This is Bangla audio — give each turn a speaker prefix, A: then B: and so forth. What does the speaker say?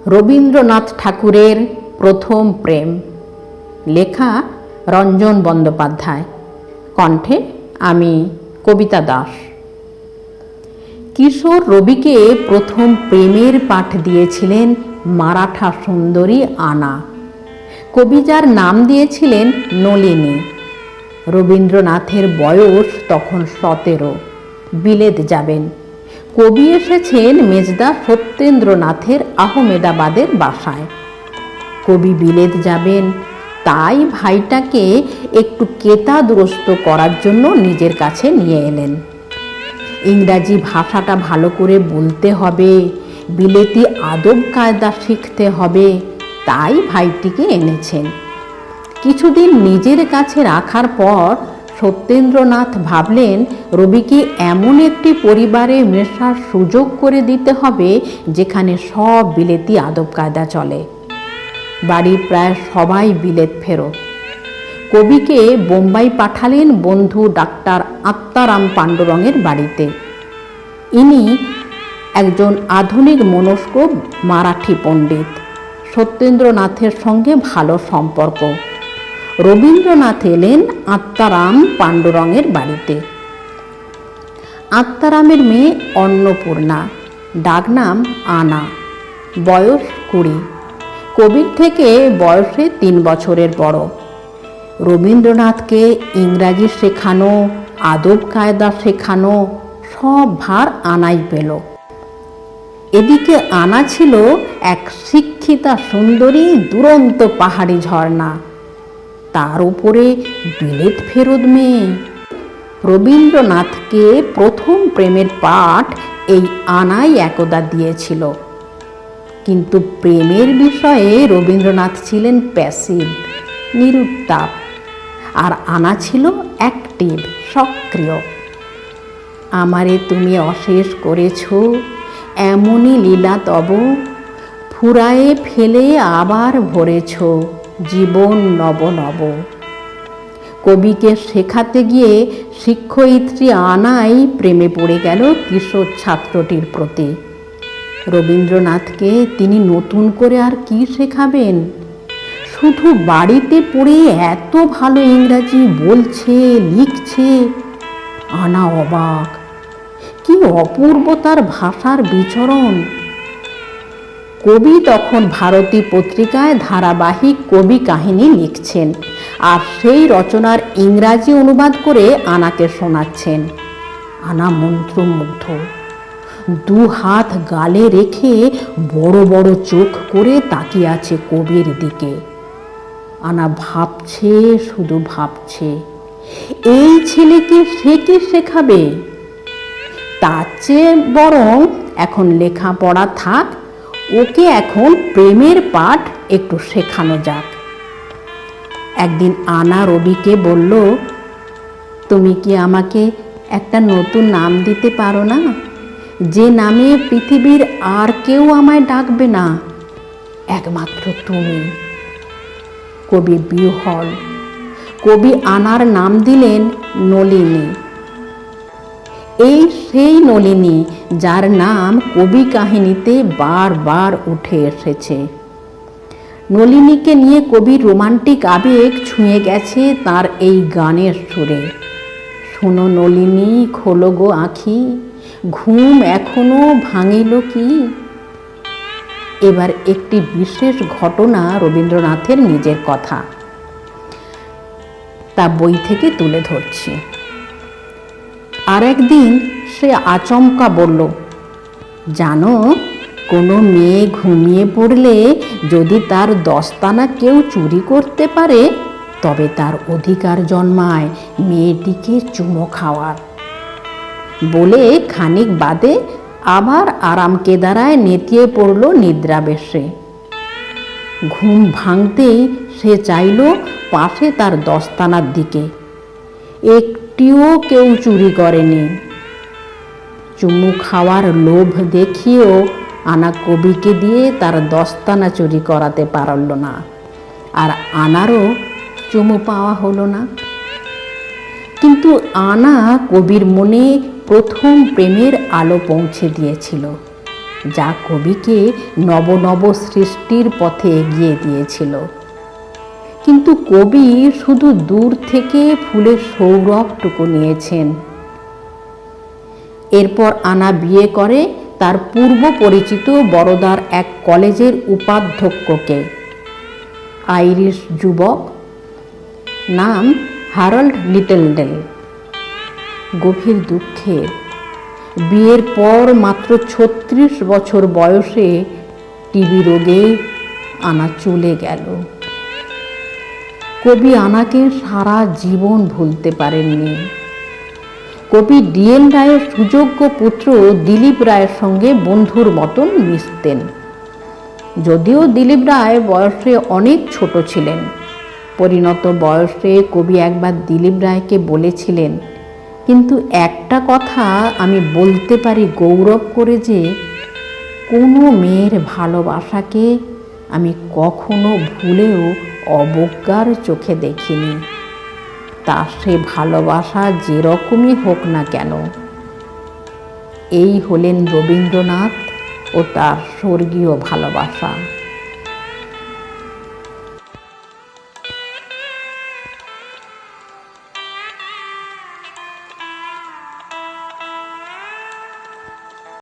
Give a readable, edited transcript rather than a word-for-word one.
A: রবীন্দ্রনাথ ঠাকুরের প্রথম প্রেম, লেখা রঞ্জন বন্দ্যোপাধ্যায়, কণ্ঠে আমি কবিতা দাস। কিশোর রবিকে প্রথম প্রেমের পাঠ দিয়েছিলেন মারাঠা সুন্দরী আনা। কবি যার নাম দিয়েছিলেন নলিনী। রবীন্দ্রনাথের বয়স তখন 17, বিলেত যাবেন। কবি এসেছেন মেজদা সত্যেন্দ্রনাথের আহমেদাবাদের বাসায়। কবি বিলেত যাবেন, তাই ভাইটাকে একটু কেতাদুরস্ত করার জন্য নিজের কাছে নিয়ে এলেন। ইংরাজি ভাষাটা ভালো করে বলতে হবে, বিলেতি আদব কায়দা শিখতে হবে, তাই ভাইটিকে এনেছেন। কিছুদিন নিজের কাছে রাখার পর সত্যেন্দ্রনাথ ভাবলেন রবিকে এমন একটি পরিবারে মেশার সুযোগ করে দিতে হবে যেখানে সব বিলেতি আদব কায়দা চলে। বাড়ির প্রায় সবাই বিলেত ফেরত। কবিকে বোম্বাই পাঠালেন বন্ধু ডাক্তার আত্মারাম পাণ্ডুরঙের বাড়িতে। ইনি একজন আধুনিক মনস্ক মারাঠি পণ্ডিত। সত্যেন্দ্রনাথের সঙ্গে ভালো সম্পর্ক। রবীন্দ্রনাথ এলেন আত্মারাম পাণ্ডুরঙের বাড়িতে। আত্মারামের মেয়ে অন্নপূর্ণা, ডাকনাম আনা, বয়স 20। কবির থেকে বয়সে 3 বছরের বড়। রবীন্দ্রনাথকে ইংরাজি শেখানো, আদব কায়দা শেখানো সব ভার আনাই পেল। এদিকে আনা ছিল এক শিক্ষিতা সুন্দরী দুরন্ত পাহাড়ি ঝর্ণা, তার উপরে বিলেত ফেরত মেয়ে। রবীন্দ্রনাথকে প্রথম প্রেমের পাঠ এই আনাই একদা দিয়েছিল। কিন্তু প্রেমের বিষয়ে রবীন্দ্রনাথ ছিলেন প্যাসিভ, নিরুত্তাপ, আর আনা ছিল অ্যাক্টিভ, সক্রিয়। আমারে তুমি অশেষ করেছ, এমনই লীলা তব, ফুরায়ে ফেলে আবার ভরেছ জীবন নব নব। কবিকে শেখাতে গিয়ে শিক্ষয়িত্রী আনাই প্রেমে পড়ে গেল কিশোর ছাত্রটির প্রতি। রবীন্দ্রনাথকে তিনি নতুন করে আর কি শেখাবেন? শুধু বাড়িতে পড়ে এত ভালো ইংরাজি বলছে, লিখছে। আনা অবাক, কি অপূর্ব তার ভাষার বিচরণ। কবি তখন ভারতী পত্রিকায় ধারাবাহিক কবি কাহিনী লিখছেন, আর সেই রচনার ইংরাজি অনুবাদ করে আনাকে শোনাচ্ছেন। আনা মন্ত্রমুগ্ধ, 2 হাত গালে রেখে বড় বড় চোখ করে তাকিয়ে আছে কবির দিকে। আনা ভাবছে, শুধু ভাবছে, এই ছেলেকে সে কি শেখাবে? তার চেয়ে বরং এখন লেখাপড়া থাক, ওকে এখন প্রেমের পাঠ একটু শেখানো যাক। একদিন আনা রবিকে বলল, তুমি কি আমাকে একটা নতুন নাম দিতে পারো না, যে নামে পৃথিবীর আর কেউ আমায় ডাকবে না, একমাত্র তুমি? কবি বিহ্বল। কবি আনার নাম দিলেন নলিনী। এই সেই নলিনী যার নাম কবি কাহিনীতে বারবার উঠে এসেছে। নলিনীকে নিয়ে কবির রোমান্টিক আবেগ ছুঁয়ে গেছে তার এই গানের সুরে। শোনো নলিনী, খোলো গো আঁখি, ঘুম এখনো ভাঙিল কি? এবার একটি বিশেষ ঘটনা রবীন্দ্রনাথের নিজের কথা, তা বই থেকে তুলে ধরছি। আর একদিন সে আচমকা বলল, জানো, কোনো মেয়ে ঘুমিয়ে পড়লে যদি তার দস্তানা কেউ চুরি করতে পারে, তবে তার অধিকার জন্মায় মেয়েটিকে চুমো খাওয়ার। বলে খানিক বাদে আবার আরাম কেদারায় নেতিয়ে পড়ল নিদ্রাবেশে। ঘুম ভাঙতেই সে চাইল পাশে তার দস্তানার দিকে। একটিও কেউ চুরি করেনি। চুমু খাওয়ার লোভ দেখিয়েও আনা কবিকে দিয়ে তার দস্তানা চুরি করাতে পারল না, আর আনারও চুমু পাওয়া হলো না। কিন্তু আনা কবির মনে প্রথম প্রেমের আলো পৌঁছে দিয়েছিল। যা কবিকে নব নব সৃষ্টির পথে এগিয়ে দিয়েছিল। কিন্তু কবি শুধু দূর থেকে ফুলের সৌরভটুকু নিয়েছেন। এরপর আনা বিয়ে করে তার পূর্ব পরিচিত বরোদার এক কলেজের উপাধ্যক্ষকে, আইরিশ যুবক, নাম হ্যারল্ড লিটলডেল। গভীর দুঃখের, বিয়ের পর মাত্র 36 বছর বয়সে টিবি রোগে আনা চলে গেল। কবি আনাকে সারা জীবন ভুলতে পারেননি। কবি ডিএন রায়ের সুযোগ্য পুত্র দিলীপ রায়ের সঙ্গে বন্ধুর মতন মিশতেন। যদিও দিলীপ রায় বয়সে অনেক ছোট ছিলেন, পরিণত বয়সে কবি একবার দিলীপ রায়কে বলেছিলেন, কিন্তু একটা কথা আমি বলতে পারি গৌরব করে যে কোনো মেয়ের ভালোবাসাকে আমি কখনো ভুলেও অবজ্ঞার চোখে দেখিনি, তা সে ভালোবাসা যেরকমই হোক না কেন। এই হলেন রবীন্দ্রনাথ ও তার স্বর্গীয় ভালোবাসা।